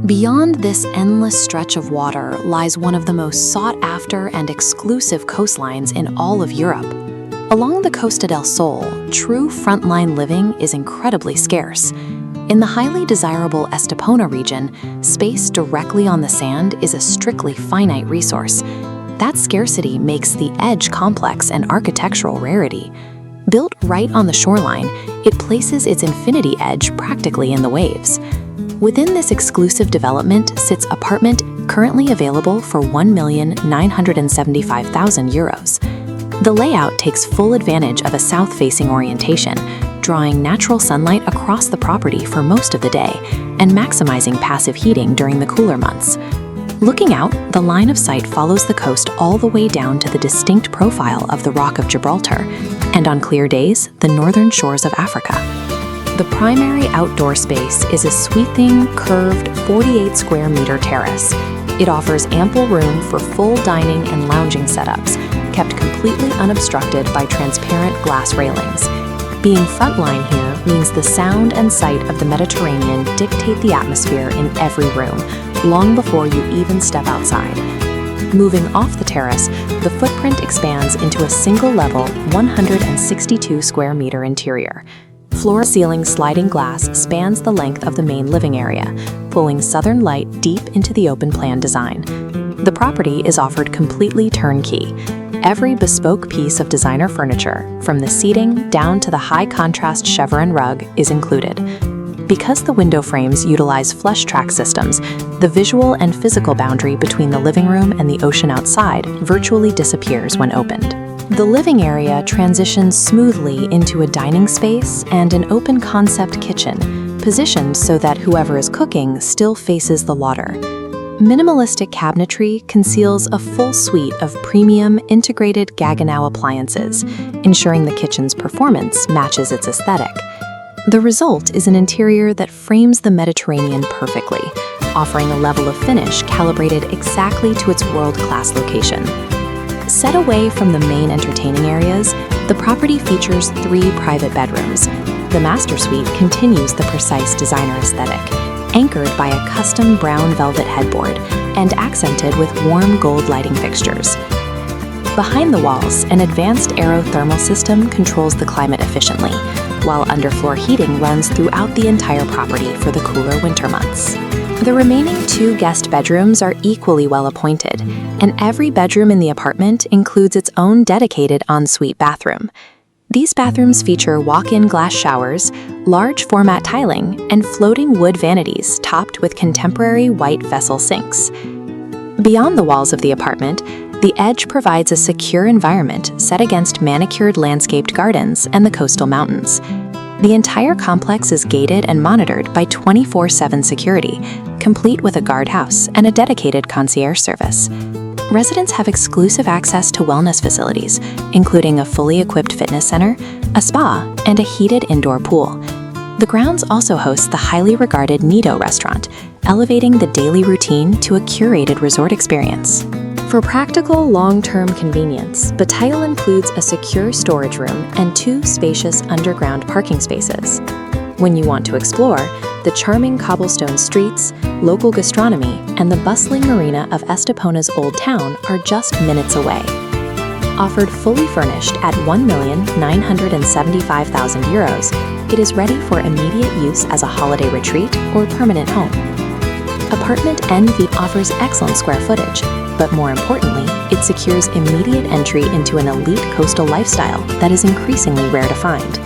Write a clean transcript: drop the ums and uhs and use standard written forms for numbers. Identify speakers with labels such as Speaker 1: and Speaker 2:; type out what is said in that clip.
Speaker 1: Beyond this endless stretch of water lies one of the most sought-after and exclusive coastlines in all of Europe. Along the Costa del Sol, true frontline living is incredibly scarce. In the highly desirable Estepona region, space directly on the sand is a strictly finite resource. That scarcity makes the edge complex an architectural rarity. Built right on the shoreline, it places its infinity edge practically in the waves. Within this exclusive development sits apartment currently available for €1,975,000. The layout takes full advantage of a south-facing orientation, drawing natural sunlight across the property for most of the day and maximizing passive heating during the cooler months. Looking out, the line of sight follows the coast all the way down to the distinct profile of the Rock of Gibraltar, and on clear days, the northern shores of Africa. The primary outdoor space is a sweeping, curved 48 square meter terrace. It offers ample room for full dining and lounging setups, kept completely unobstructed by transparent glass railings. Being frontline here means the sound and sight of the Mediterranean dictate the atmosphere in every room, long before you even step outside. Moving off the terrace, the footprint expands into a single-level 162 square meter interior. Floor-to-ceiling sliding glass spans the length of the main living area, pulling southern light deep into the open-plan design. The property is offered completely turnkey. Every bespoke piece of designer furniture, from the seating down to the high-contrast chevron rug, is included. Because the window frames utilize flush track systems, the visual and physical boundary between the living room and the ocean outside virtually disappears when opened. The living area transitions smoothly into a dining space and an open-concept kitchen, positioned so that whoever is cooking still faces the water. Minimalistic cabinetry conceals a full suite of premium integrated Gaggenau appliances, ensuring the kitchen's performance matches its aesthetic. The result is an interior that frames the Mediterranean perfectly, offering a level of finish calibrated exactly to its world-class location. Set away from the main entertaining areas, the property features 3 private bedrooms. The master suite continues the precise designer aesthetic, anchored by a custom brown velvet headboard and accented with warm gold lighting fixtures. Behind the walls, an advanced aerothermal system controls the climate efficiently, while underfloor heating runs throughout the entire property for the cooler winter months. The remaining 2 guest bedrooms are equally well appointed, and every bedroom in the apartment includes its own dedicated ensuite bathroom. These bathrooms feature walk-in glass showers, large format tiling, and floating wood vanities topped with contemporary white vessel sinks. Beyond the walls of the apartment, the edge provides a secure environment set against manicured landscaped gardens and the coastal mountains. The entire complex is gated and monitored by 24/7 security, complete with a guardhouse and a dedicated concierge service. Residents have exclusive access to wellness facilities, including a fully equipped fitness center, a spa, and a heated indoor pool. The grounds also host the highly regarded Nido restaurant, elevating the daily routine to a curated resort experience. For practical long-term convenience, the title includes a secure storage room and 2 spacious underground parking spaces. When you want to explore, the charming cobblestone streets, local gastronomy, and the bustling marina of Estepona's Old Town are just minutes away. Offered fully furnished at €1,975,000, it is ready for immediate use as a holiday retreat or permanent home. Apartment NV offers excellent square footage, but more importantly, it secures immediate entry into an elite coastal lifestyle that is increasingly rare to find.